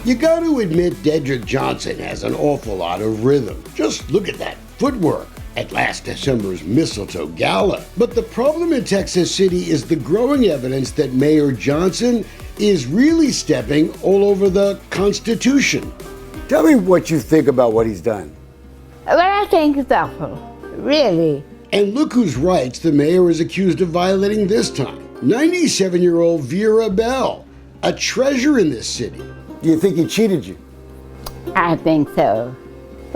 You got to admit Dedrick Johnson has an awful lot of rhythm. Just look at that footwork at last December's Mistletoe Gala. But the problem in Texas City is the growing evidence that Mayor Johnson is really stepping all over the Constitution. Tell me what you think about what he's done. Well, I think it's awful, really. And look whose rights the mayor is accused of violating this time. 97-year-old Vera Bell, a treasure in this city. Do you think he cheated you? I think so.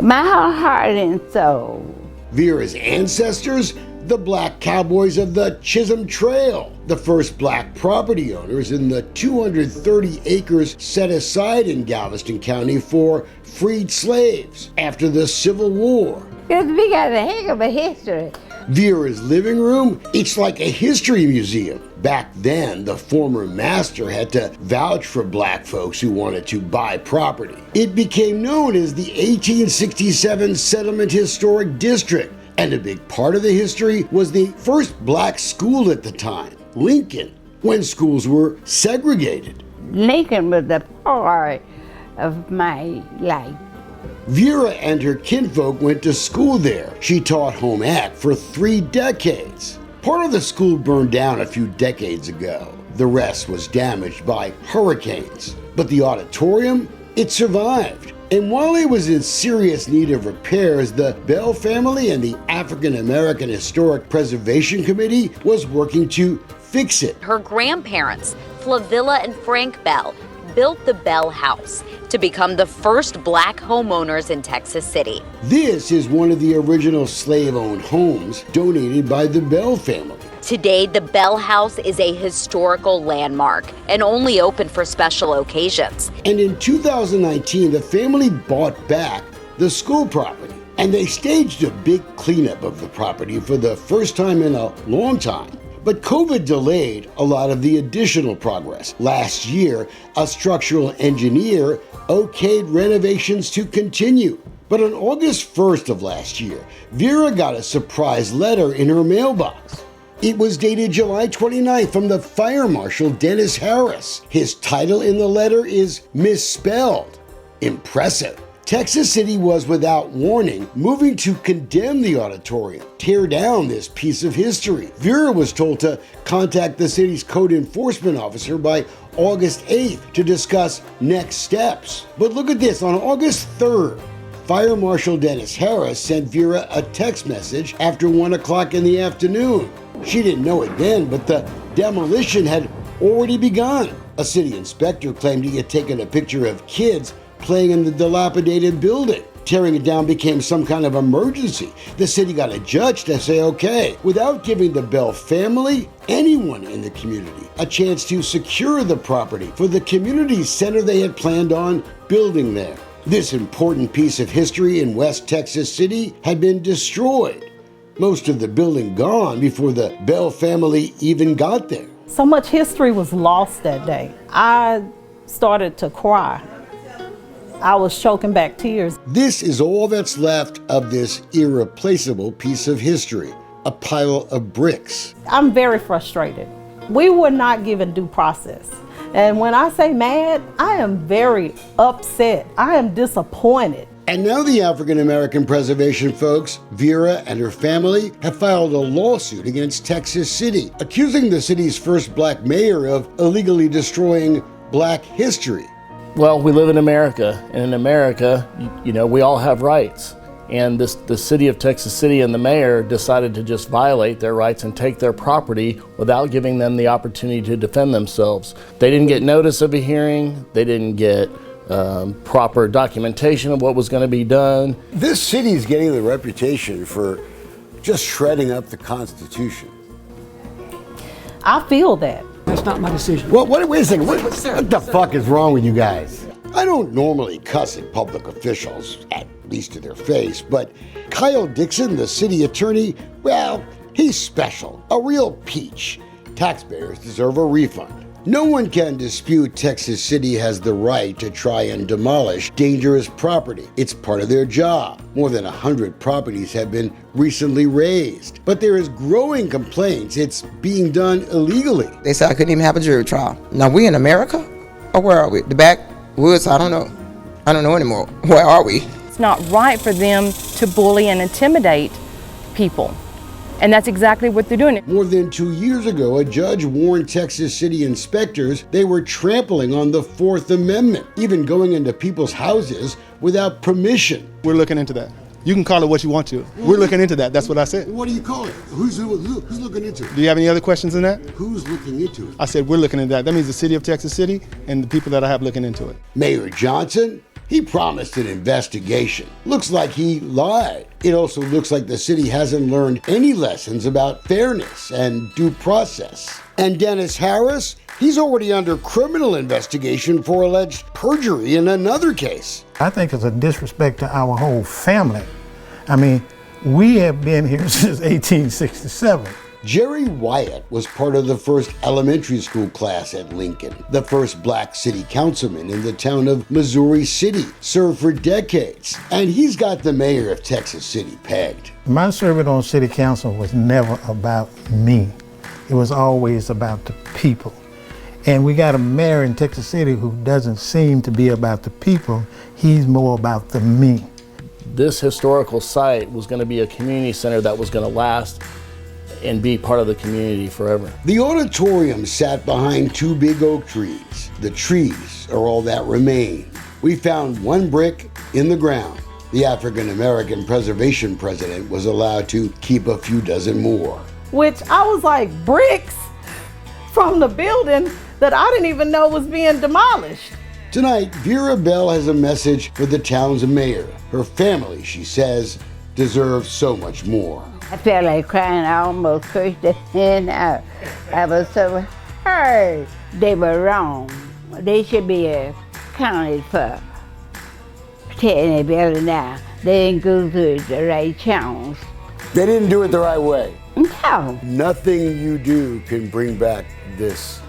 My whole heart and soul. Vera's ancestors, the black cowboys of the Chisholm Trail, the first black property owners in the 230 acres set aside in Galveston County for freed slaves after the Civil War. Because we got a heck of a history. Vera's living room, it's like a history museum. Back then, the former master had to vouch for black folks who wanted to buy property. It became known as the 1867 Settlement Historic District, and a big part of the history was the first black school at the time, Lincoln, when schools were segregated. Lincoln was the part of my life. Vera and her kinfolk went to school there. She taught home ec for 3 decades. Part of the school burned down a few decades ago. The rest was damaged by hurricanes. But the auditorium, it survived. And while it was in serious need of repairs, the Bell family and the African American Historic Preservation Committee was working to fix it. Her grandparents, Flavilla and Frank Bell, built the Bell House to become the first black homeowners in Texas City. This is one of the original slave-owned homes donated by the Bell family. Today, the Bell House is a historical landmark and only open for special occasions. And in 2019, the family bought back the school property, and they staged a big cleanup of the property for the first time in a long time. But COVID delayed a lot of the additional progress. Last year, a structural engineer okayed renovations to continue. But on August 1st of last year, Vera got a surprise letter in her mailbox. It was dated July 29th from the Fire Marshal Dennis Harris. His title in the letter is misspelled. Impressive. Texas City was, without warning, moving to condemn the auditorium, tear down this piece of history. Vera was told to contact the city's code enforcement officer by August 8th to discuss next steps. But look at this, on August 3rd, Fire Marshal Dennis Harris sent Vera a text message after 1 o'clock in the afternoon. She didn't know it then, but the demolition had already begun. A city inspector claimed he had taken a picture of kids playing in the dilapidated building. Tearing it down became some kind of emergency. The city got a judge to say okay, without giving the Bell family, anyone in the community, a chance to secure the property for the community center they had planned on building there. This important piece of history in West Texas City had been destroyed. Most of the building gone before the Bell family even got there. So much history was lost that day. I started to cry. I was choking back tears. This is all that's left of this irreplaceable piece of history, a pile of bricks. I'm very frustrated. We were not given due process. And when I say mad, I am very upset. I am disappointed. And now the African American preservation folks, Vera and her family, have filed a lawsuit against Texas City, accusing the city's first black mayor of illegally destroying black history. Well, we live in America, and in America, we all have rights. And the city of Texas City and the mayor decided to just violate their rights and take their property without giving them the opportunity to defend themselves. They didn't get notice of a hearing. They didn't get proper documentation of what was going to be done. This city is getting the reputation for just shredding up the Constitution. I feel that. That's not my decision. Well, wait a second. What the fuck is wrong with you guys? I don't normally cuss at public officials, at least to their face, but Kyle Dixon, the city attorney, well, he's special, a real peach. Taxpayers deserve a refund. No one can dispute Texas City has the right to try and demolish dangerous property. It's part of their job. More than 100 properties have been recently razed. But there is growing complaints it's being done illegally. They said I couldn't even have a jury trial. Now we in America? Or where are we? The back Woods, I don't know. I don't know anymore. Where are we? It's not right for them to bully and intimidate people. And that's exactly what they're doing. More than 2 years ago, a judge warned Texas City inspectors they were trampling on the Fourth Amendment, even going into people's houses without permission. We're looking into that. You can call it what you want to. We're looking into that. That's what I said. What do you call it? Who's looking into it? Do you have any other questions than that? Who's looking into it? I said we're looking into that. That means the city of Texas City and the people that I have looking into it. Mayor Johnson, he promised an investigation. Looks like he lied. It also looks like the city hasn't learned any lessons about fairness and due process. And Dennis Harris, he's already under criminal investigation for alleged perjury in another case. I think it's a disrespect to our whole family. I mean, we have been here since 1867. Jerry Wyatt was part of the first elementary school class at Lincoln, the first black city councilman in the town of Missouri City, served for decades, and he's got the mayor of Texas City pegged. My service on city council was never about me. It was always about the people. And we got a mayor in Texas City who doesn't seem to be about the people, he's more about the me. This historical site was going to be a community center that was going to last and be part of the community forever. The auditorium sat behind 2 big oak trees. The trees are all that remain. We found 1 brick in the ground. The African American preservation president was allowed to keep a few dozen more. Which I was like, bricks from the building that I didn't even know was being demolished. Tonight, Vera Bell has a message for the town's mayor. Her family, she says, deserves so much more. I felt like crying. I almost cursed them out. I was so hurt. They were wrong. They should be accounted for tearing the building down. They didn't go through the right channels. They didn't do it the right way. No. Nothing you do can bring back this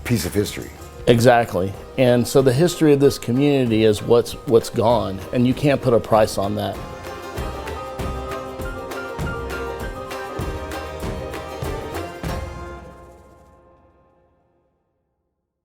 piece of history. Exactly. And so the history of this community is what's gone, and you can't put a price on that.